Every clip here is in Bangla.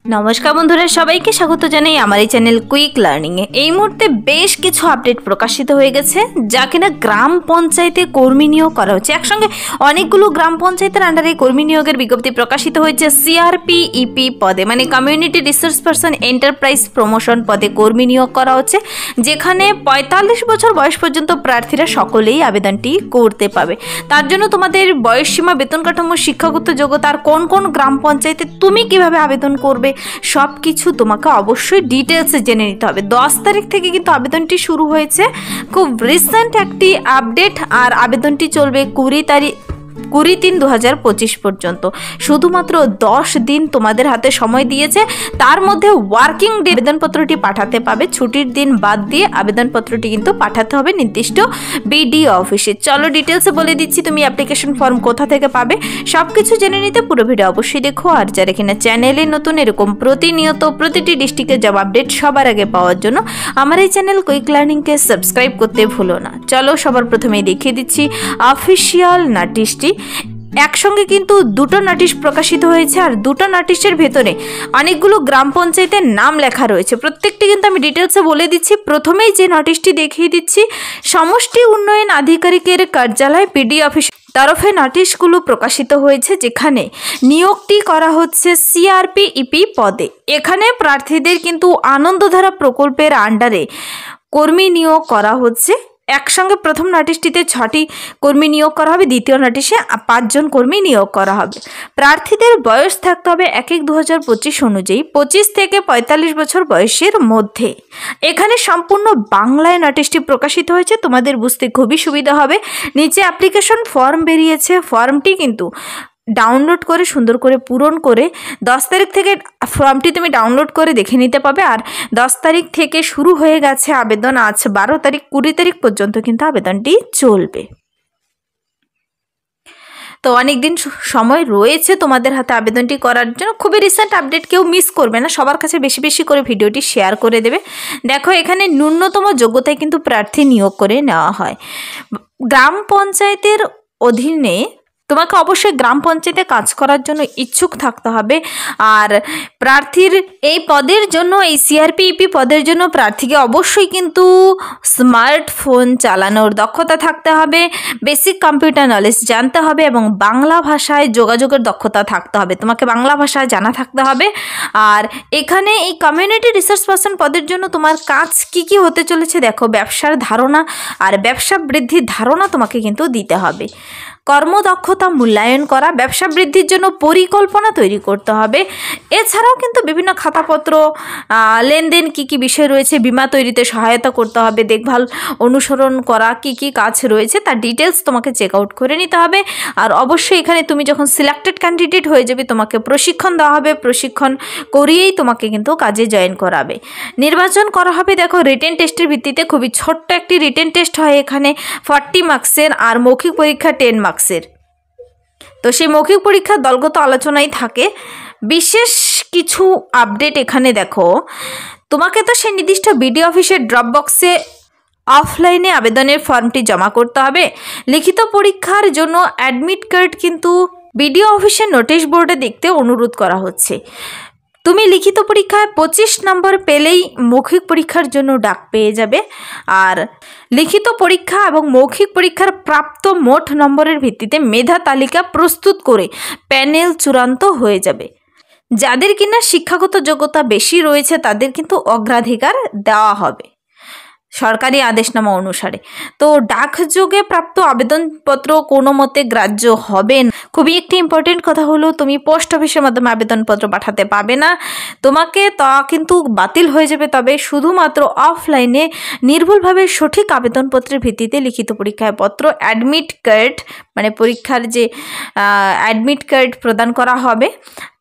নমস্কার বন্ধুরা, সবাইকে স্বাগত জানাই আমার এই চ্যানেল কুইক লার্নিংয়ে। এই মুহূর্তে বেশ কিছু আপডেট প্রকাশিত হয়ে গেছে, যা কিনা গ্রাম পঞ্চায়েতে কর্মী নিয়োগ করা হচ্ছে। একসঙ্গে অনেকগুলো গ্রাম পঞ্চায়েতের আন্ডারে কর্মী নিয়োগের বিজ্ঞপ্তি প্রকাশিত হয়েছে। সিআরপি ইপি পদে মানে community resource person enterprise promotion পদে কর্মী নিয়োগ করা হচ্ছে, যেখানে ৪৫ বছর বয়স পর্যন্ত প্রার্থীরা সকলেই আবেদনটি করতে পাবে। তার জন্য তোমাদের বয়সসীমা, বেতন কাঠামো, শিক্ষাগত যোগ্যতা আর কোন কোন গ্রাম পঞ্চায়েতে তুমি কিভাবে আবেদন করবে সব কিছু তোমাকে অবশ্যই ডিটেলসে জেনে নিতে হবে। 10 তারিখ থেকে কিন্তু আবেদনটি শুরু হয়েছে, খুব রিসেন্ট একটি আপডেট। আর আবেদনটি চলবে 20/3/2025 পর্যন্ত। শুধুমাত্র 10 দিন তোমাদের হাতে সময় দিয়েছে, তার মধ্যে ওয়ার্কিং ডে আবেদনপত্রটি পাঠাতে পাবে। ছুটির দিন বাদ দিয়ে আবেদনপত্রটি কিন্তু পাঠাতে হবে নির্দিষ্ট বিডিও অফিসে। চলো ডিটেলসে বলে দিচ্ছি তুমি অ্যাপ্লিকেশন ফর্ম কোথা থেকে পাবে। সব কিছু জেনে নিতে পুরো ভিডিও অবশ্যই দেখো। আর যারা কিনা চ্যানেলে নতুন, এরকম প্রতিনিয়ত প্রতিটি ডিস্ট্রিক্টের জব আপডেট সবার আগে পাওয়ার জন্য আমার এই চ্যানেল কুইক লার্নিংকে সাবস্ক্রাইব করতে ভুলো না। চলো সবার প্রথমেই দেখিয়ে দিচ্ছি অফিসিয়াল নোটিশটি। একসঙ্গে কিন্তু দুটো নোটিশ প্রকাশিত হয়েছে, আর দুটো নোটিশের ভেতরে অনেকগুলো গ্রাম পঞ্চায়েতের নাম লেখা রয়েছে। প্রত্যেকটি কিন্তু আমি ডিটেলসে বলে দিচ্ছি। প্রথমেই যে নোটিশটি দেখিয়ে দিচ্ছি, সমষ্টি উন্নয়ন আধিকারিকের কার্যালয় পিডি অফিস তরফে নোটিশগুলো প্রকাশিত হয়েছে, যেখানে নিয়োগটি করা হচ্ছে সিআরপি ইপি পদে। এখানে প্রার্থীদের কিন্তু আনন্দধারা প্রকল্পের আন্ডারে কর্মী নিয়োগ করা হচ্ছে। একসঙ্গে প্রথম নোটিশটিতে 6টি কর্মী নিয়োগ করা হবে, দ্বিতীয় নোটিশে 5 জন কর্মী নিয়োগ করা হবে। প্রার্থীদের বয়স থাকতে হবে 1/1/2025 অনুযায়ী 25 থেকে 45 বছর বয়সের মধ্যে। এখানে সম্পূর্ণ বাংলায় নোটিশটি প্রকাশিত হয়েছে, তোমাদের বুঝতে খুবই সুবিধা হবে। নিচে অ্যাপ্লিকেশন ফর্ম বেরিয়েছে, ফর্মটি কিন্তু ডাউনলোড করে সুন্দর করে পূরণ করে 10 তারিখ থেকে ফর্মটি তুমি ডাউনলোড করে দেখে নিতে পাবে। আর 10 তারিখ থেকে শুরু হয়ে গেছে আবেদন, আজ 12 তারিখ, 20 তারিখ পর্যন্ত কিন্তু আবেদনটি চলবে। তো অনেক দিন সময় রয়েছে তোমাদের হাতে আবেদনটি করার জন্য। খুবই রিসেন্ট আপডেট, কেউ মিস করবে না, সবার কাছে বেশি বেশি করে ভিডিওটি শেয়ার করে দেবে। দেখো এখানে ন্যূনতম যোগ্যতায় কিন্তু প্রার্থী নিয়োগ করে নেওয়া হয়। গ্রাম পঞ্চায়েতের অধীনে তোমাকে অবশ্যই গ্রাম পঞ্চায়েতে কাজ করার জন্য ইচ্ছুক থাকতে হবে। আর প্রার্থীর এই পদের জন্য, এই সিআরপিইপি পদের জন্য প্রার্থীকে অবশ্যই কিন্তু স্মার্টফোন চালানোর দক্ষতা থাকতে হবে, বেসিক কম্পিউটার নলেজ জানতে হবে এবং বাংলা ভাষায় যোগাযোগের দক্ষতা থাকতে হবে। তোমাকে বাংলা ভাষায় জানা থাকতে হবে। আর এখানে এই কমিউনিটি রিসোর্স পারসন পদের জন্য তোমার কাজ কি কি হতে চলেছে দেখো। ব্যবসার ধারণা আর ব্যবসা বৃদ্ধির ধারণা তোমাকে কিন্তু দিতে হবে। কর্মদক্ষতা মূল্যায়ন করা, ব্যবসা বৃদ্ধির জন্য পরিকল্পনা তৈরি করতে হবে। এছাড়াও কিন্তু বিভিন্ন খাতাপত্র, লেনদেন কি কি বিষয় রয়েছে, বীমা তৈরিতে সহায়তা করতে হবে, দেখভাল অনুসরণ করা কি কি কাজ রয়েছে তার ডিটেলস তোমাকে চেক আউট করে নিতে হবে। আর অবশ্যই এখানে তুমি যখন সিলেক্টেড ক্যান্ডিডেট হয়ে যাবে, তোমাকে প্রশিক্ষণ দেওয়া হবে, প্রশিক্ষণ করিয়েই তোমাকে কিন্তু কাজে জয়েন করাবে। নির্বাচন করা হবে দেখো রিটেন টেস্টের ভিত্তিতে। খুবই ছোট্ট একটি রিটেন টেস্ট হয় এখানে, 40 মার্কসের, আর মৌখিক পরীক্ষা 10 মার্কসের। তো সেই মৌখিক পরীক্ষা দলগত আলোচনায় থাকে। বিশেষ কিছু আপডেট এখানে দেখো, তোমাকে তো সেই নির্দিষ্ট বিডিও অফিসের ড্রপ বক্সে অফলাইনে আবেদনের ফর্মটি জমা করতে হবে। লিখিত পরীক্ষার জন্য অ্যাডমিট কার্ড কিন্তু বিডিও অফিসের নোটিশ বোর্ডে দেখতে অনুরোধ করা হচ্ছে। তুমি লিখিত পরীক্ষায় 25 নম্বর পেলেই মৌখিক পরীক্ষার জন্য ডাক পেয়ে যাবে। আর লিখিত পরীক্ষা এবং মৌখিক পরীক্ষার প্রাপ্ত মোট নম্বরের ভিত্তিতে মেধা তালিকা প্রস্তুত করে প্যানেল চূড়ান্ত হয়ে যাবে। যাদের কিনা শিক্ষাগত যোগ্যতা বেশি রয়েছে তাদের কিন্তু অগ্রাধিকার দেওয়া হবে সরকারি আদেশনামা অনুসারে। তো ডাকযোগে প্রাপ্ত আবেদনপত্র কোনো মতে গ্রাহ্য হবে না। খুবই একটি ইম্পর্টেন্ট কথা হলো, তুমি পোস্ট অফিসের মাধ্যমে আবেদনপত্র পাঠাতে পাবে না, তোমাকে তা কিন্তু বাতিল হয়ে যাবে। তবে শুধুমাত্র অফলাইনে নির্ভুলভাবে সঠিক আবেদনপত্রের ভিত্তিতে লিখিত পরীক্ষায় পত্র, অ্যাডমিট কার্ড মানে পরীক্ষার যে অ্যাডমিট কার্ড প্রদান করা হবে,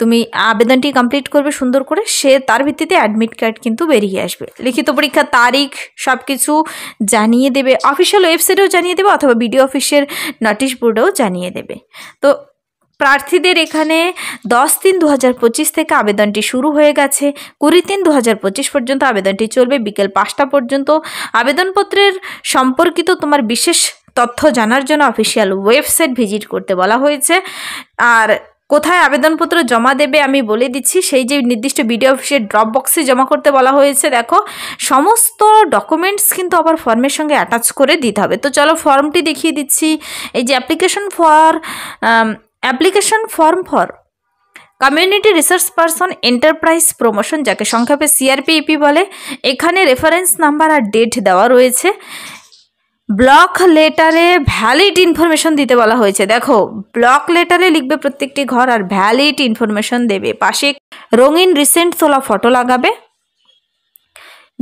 তুমি আবেদনটি কমপ্লিট করবে সুন্দর করে, তার ভিত্তিতে অ্যাডমিট কার্ড কিন্তু বেরিয়ে আসবে। লিখিত পরীক্ষার তারিখ সব কিছু জানিয়ে দেবে, অফিসিয়াল ওয়েবসাইটেও জানিয়ে দেবে অথবা বিডিও অফিসের নোটিশ বোর্ডেও জানিয়ে দেবে। তো প্রার্থীদের এখানে 10/3/2025 থেকে আবেদনটি শুরু হয়ে গেছে, 20/3/2025 পর্যন্ত আবেদনটি চলবে বিকেল 5টা পর্যন্ত। আবেদনপত্রের সম্পর্কিত তোমার বিশেষ তথ্য জানার জন্য অফিসিয়াল ওয়েবসাইট ভিজিট করতে বলা হয়েছে। আর কোথায় আবেদনপত্র জমা দেবে আমি বলে দিচ্ছি। সেই যে নির্দিষ্ট বিডিও অফিসের ড্রপ বক্সে জমা করতে বলা হয়েছে, দেখো সমস্ত ডকুমেন্টস কিন্তু আবার ফর্মের সঙ্গে অ্যাটাচ করে দিতে হবে। তো চলো ফর্মটি দেখিয়ে দিচ্ছি। এই যে application form for community research person enterprise promotion, যাকে সংক্ষেপে সিআরপিইপি বলে। এখানে রেফারেন্স নাম্বার আর ডেট দেওয়া রয়েছে। ব্লক লেটারে ভ্যালিড ইনফরমেশন দিতে বলা হয়েছে। দেখো ব্লক লেটারে লিখবে প্রত্যেকটি ঘর আর ভ্যালিড ইনফরমেশন দেবে। পাশে রঙিন রিসেন্ট তোলা ফটো লাগাবে।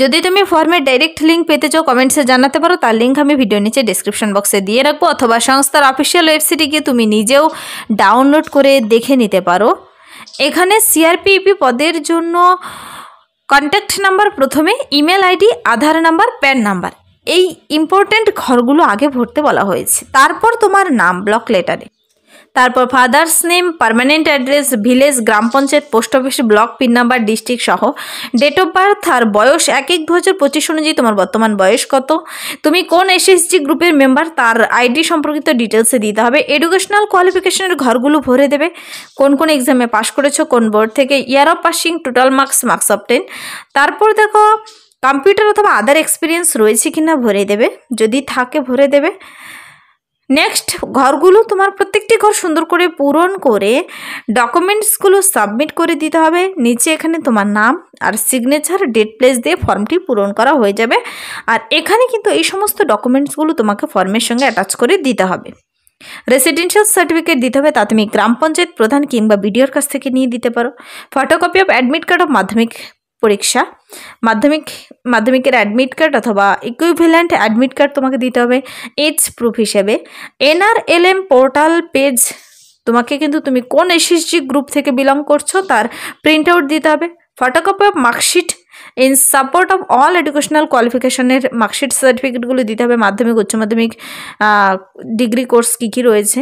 যদি তুমি ফর্মের ডাইরেক্ট লিঙ্ক পেতে চাও কমেন্টসে জানাতে পারো, তার লিঙ্ক আমি ভিডিও নিচে ডেসক্রিপশন বক্সে দিয়ে রাখবো, অথবা সংস্থার অফিসিয়াল ওয়েবসাইটে গিয়ে তুমি নিজেও ডাউনলোড করে দেখে নিতে পারো। এখানে সিআরপিইপি পদের জন্য কন্ট্যাক্ট নাম্বার প্রথমে, ইমেল আইডি, আধার নাম্বার, প্যান নাম্বার, এই ইম্পর্টেন্ট ঘরগুলো আগে ভরতে বলা হয়েছে। তারপর তোমার নাম ব্লক লেটারে, তারপর father's name, permanent address, village, gram panchayat, post office, block, pin number, district সহ ডেট অফ বার্থ আর বয়স 1/1/2025 অনুযায়ী তোমার বর্তমান বয়স কত, তুমি কোন এসএসজি গ্রুপের মেম্বার তার আইডি সম্পর্কিত ডিটেলসে দিতে হবে। এডুকেশনাল কোয়ালিফিকেশনের ঘরগুলো ভরে দেবে, কোন কোন এক্সামে পাশ করেছো, কোন বোর্ড থেকে, year of passing, total marks of 10। তারপর দেখো কম্পিউটার অথবা আদার এক্সপিরিয়েন্স রয়েছে কিনা ভরে দেবে, যদি থাকে ভরে দেবে। নেক্সট ঘরগুলো তোমার প্রত্যেকটি ঘর সুন্দর করে পূরণ করে ডকুমেন্টসগুলো সাবমিট করে দিতে হবে। নিচে এখানে তোমার নাম আর সিগনেচার, ডেট, প্লেস দিয়ে ফর্মটি পূরণ করা হয়ে যাবে। আর এখানে কিন্তু এই সমস্ত ডকুমেন্টসগুলো তোমাকে ফর্মের সঙ্গে অ্যাটাচ করে দিতে হবে। রেসিডেন্সিয়াল সার্টিফিকেট দিতে হবে, তা তুমি গ্রাম পঞ্চায়েত প্রধান কিংবা বিডিওর কাছ থেকে নিয়ে দিতে পারো। Photocopy of admit card of মাধ্যমিক পরীক্ষা, মাধ্যমিকের অ্যাডমিট কার্ড অথবা ইকুইভ্যালেন্ট অ্যাডমিট কার্ড তোমাকে দিতে হবে এজ প্রুফ হিসেবে। NRLM পোর্টাল পেজ তোমাকে কিন্তু তুমি কোন এসএসজি গ্রুপ থেকে বিলং করছো তার প্রিন্ট আউট দিতে হবে। Photocopy of marksheet in support of all educational কোয়ালিফিকেশনের মার্কশিট সার্টিফিকেটগুলো দিতে হবে, মাধ্যমিক, উচ্চ মাধ্যমিক, ডিগ্রি কোর্স কী কী রয়েছে।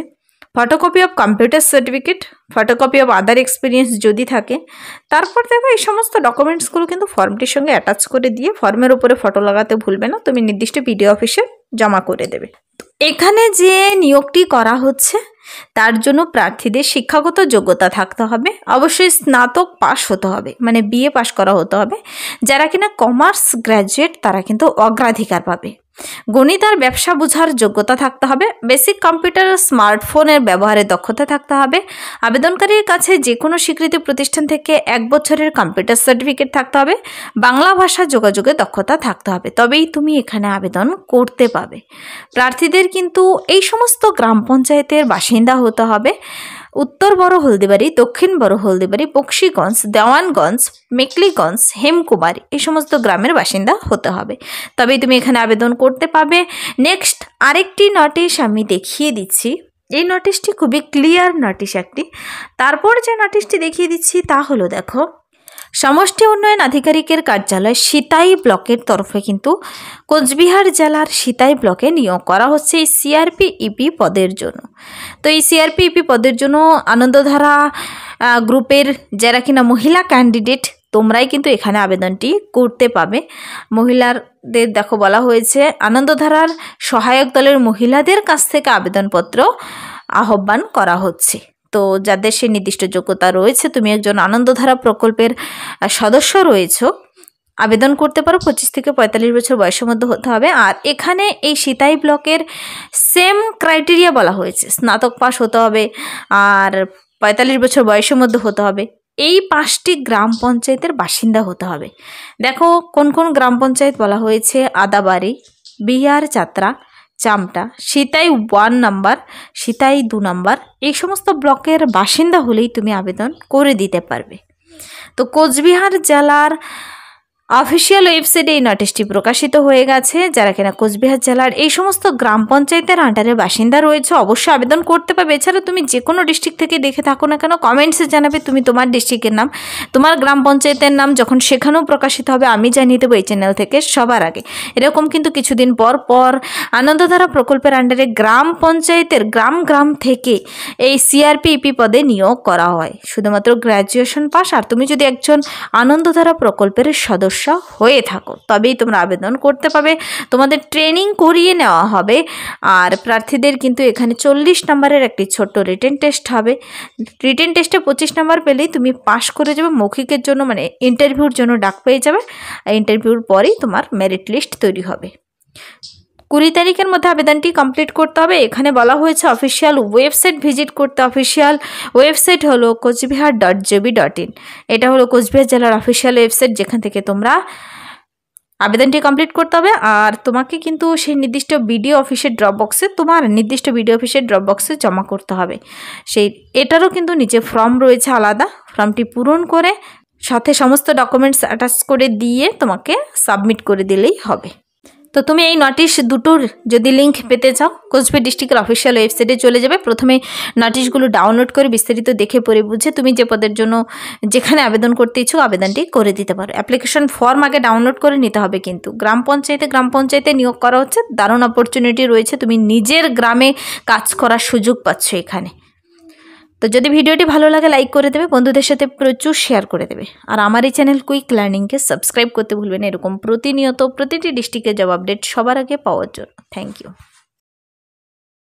Photocopy of computer certificate, photocopy of other experience যদি থাকে। তারপর দেখো এই সমস্ত ডকুমেন্টসগুলো কিন্তু ফর্মটির সঙ্গে অ্যাটাচ করে দিয়ে ফর্মের উপরে ফটো লাগাতে ভুলবে না, তুমি নির্দিষ্ট বিডিও অফিসে জমা করে দেবে। এখানে যে নিয়োগটি করা হচ্ছে তার জন্য প্রার্থীদের শিক্ষাগত যোগ্যতা থাকতে হবে, অবশ্যই স্নাতক পাস হতে হবে, মানে BA পাস করা হতে হবে। যারা কিনা কমার্স গ্র্যাজুয়েট তারা কিন্তু অগ্রাধিকার পাবে। গণিত আর ব্যবসা বোঝার যোগ্যতা থাকতে হবে। বেসিক কম্পিউটার স্মার্টফোনের ব্যবহারের দক্ষতা থাকতে হবে। আবেদনকারীর কাছে যে কোনো স্বীকৃত প্রতিষ্ঠান থেকে 1 বছরের কম্পিউটার সার্টিফিকেট থাকতে হবে। বাংলা ভাষা যোগাযোগের দক্ষতা থাকতে হবে, তবেই তুমি এখানে আবেদন করতে পাবে। প্রার্থীদের কিন্তু এই সমস্ত গ্রাম পঞ্চায়েতের বাসিন্দা হতে হবে। উত্তর বড় হলদিবাড়ি, দক্ষিণ বড় হলদিবাড়ি, বক্সিগঞ্জ, দেওয়ানগঞ্জ, মেকলিগঞ্জ, হেমকুমারী এই সমস্ত গ্রামের বাসিন্দা হতে হবে, তবেই তুমি এখানে আবেদন করতে পাবে। নেক্সট আরেকটি নোটিশ আমি দেখিয়ে দিচ্ছি। এই নোটিশটি খুবই ক্লিয়ার নোটিশ একটি। তারপর যে নোটিশটি দেখিয়ে দিচ্ছি তা হলো, দেখো সমষ্টি উন্নয়ন আধিকারিকের কার্যালয় সিতাই ব্লকের তরফে কিন্তু কোচবিহার জেলার সিতাই ব্লকে নিয়োগ করা হচ্ছে এই সিআরপিইপি পদের জন্য। তো এই সিআরপিইপি পদের জন্য আনন্দধারা গ্রুপের যারা কিনা মহিলা ক্যান্ডিডেট তোমরাই কিন্তু এখানে আবেদনটি করতে পাবে। মহিলাদের দেখো বলা হয়েছে আনন্দধারার সহায়ক দলের মহিলাদের কাছ থেকে আবেদনপত্র আহ্বান করা হচ্ছে। তো যাদের সে নির্দিষ্ট যোগ্যতা রয়েছে, তুমি একজন আনন্দধারা প্রকল্পের সদস্য রয়েছো, আবেদন করতে পারো। 25 থেকে 45 বছর বয়সের মধ্যে হতে হবে। আর এখানে এই সিতাই ব্লকের সেম ক্রাইটেরিয়া বলা হয়েছে, স্নাতক পাস হতে হবে আর 45 বছর বয়সের মধ্যে হতে হবে। এই 5টি গ্রাম পঞ্চায়েতের বাসিন্দা হতে হবে। দেখো কোন কোন গ্রাম পঞ্চায়েত বলা হয়েছে: আদাবাড়ি, বিহার যাত্রা, চামটা, সিতাই 1 নম্বর, সিতাই 2 নম্বর, এই সমস্ত ব্লকের বাসিন্দা হলেই তুমি আবেদন করে দিতে পারবে। তো কোচবিহার জেলার অফিসিয়াল ওয়েবসাইটে এই নোটিশটি প্রকাশিত হয়ে গেছে। যারা কিনা কোচবিহার জেলার এই সমস্ত গ্রাম পঞ্চায়েতের আন্ডারে বাসিন্দা রয়েছে অবশ্যই আবেদন করতে পারবে। এছাড়া তুমি যে কোনো ডিস্ট্রিক্ট থেকে দেখে থাকো না কেন কমেন্টসে জানাবে তুমি তোমার ডিস্ট্রিক্টের নাম, তোমার গ্রাম পঞ্চায়েতের নাম, যখন সেখানেও প্রকাশিত হবে আমি জানিয়ে দেবো এই চ্যানেল থেকে সবার আগে। এরকম কিন্তু কিছুদিন পর পর আনন্দধারা প্রকল্পের আন্ডারে গ্রাম পঞ্চায়েতের গ্রাম থেকে এই সিআরপিইপি পদে নিয়োগ করা হয়। শুধুমাত্র গ্র্যাজুয়েশন পাস আর তুমি যদি একজন আনন্দধারা প্রকল্পের সদস্য সদস্য হয়ে থাকো, তবেই তোমরা আবেদন করতে পারবে। তোমাদের ট্রেনিং করিয়ে নেওয়া হবে। আর প্রার্থীদের কিন্তু এখানে 40 নম্বরের একটি ছোট্ট রিটেন টেস্ট হবে। রিটেন টেস্টে 25 নম্বর পেলেই তুমি পাশ করে যাবে, মৌখিকের জন্য মানে ইন্টারভিউর জন্য ডাক পেয়ে যাবে। আর ইন্টারভিউর পরেই তোমার মেরিট লিস্ট তৈরি হবে। 20 তারিখের মধ্যে আবেদনটি কমপ্লিট করতে হবে। এখানে বলা হয়েছে অফিসিয়াল ওয়েবসাইট ভিজিট করতে। অফিসিয়াল ওয়েবসাইট হলো কোচবিহার.gov.in। এটা হলো কোচবিহার জেলার অফিসিয়াল ওয়েবসাইট, যেখান থেকে তোমরা আবেদনটি কমপ্লিট করতে হবে। আর তোমাকে কিন্তু সেই নির্দিষ্ট বিডিও অফিসের ড্রপ বক্সে, তোমার নির্দিষ্ট বিডিও অফিসের ড্রপ বক্সে জমা করতে হবে। এটারও কিন্তু নিচে ফর্ম রয়েছে আলাদা, ফর্মটি পূরণ করে সাথে সমস্ত ডকুমেন্টস অ্যাটাচ করে দিয়ে তোমাকে সাবমিট করে দিলেই হবে। তো তুমি এই নোটিশ দুটোর যদি লিঙ্ক পেতে চাও, কোচবিহার ডিস্ট্রিক্টের অফিসিয়াল ওয়েবসাইটে চলে যাবে। প্রথমে নোটিশগুলো ডাউনলোড করে বিস্তারিত দেখে পড়ে বুঝে তুমি যে পদের জন্য যেখানে আবেদন করতে ইচ্ছুক আবেদনটি করে দিতে পারো। অ্যাপ্লিকেশন ফর্ম আগে ডাউনলোড করে নিতে হবে। কিন্তু গ্রাম পঞ্চায়েতে নিয়োগ করা হচ্ছে, দারুণ অপরচুনিটি রয়েছে, তুমি নিজের গ্রামে কাজ করার সুযোগ পাচ্ছ এখানে। তো যদি ভিডিওটি ভালো লাগে লাইক করে দেবে, বন্ধুদের সাথে প্রচুর শেয়ার করে দেবে। আর আমার এই চ্যানেল কুইক লার্নিংকে সাবস্ক্রাইব করতে ভুলবেন না, এরকম প্রতিনিয়ত প্রতিটি ডিস্ট্রিক্টের জব আপডেট সবার আগে পাওয়ার জন্য। Thank you.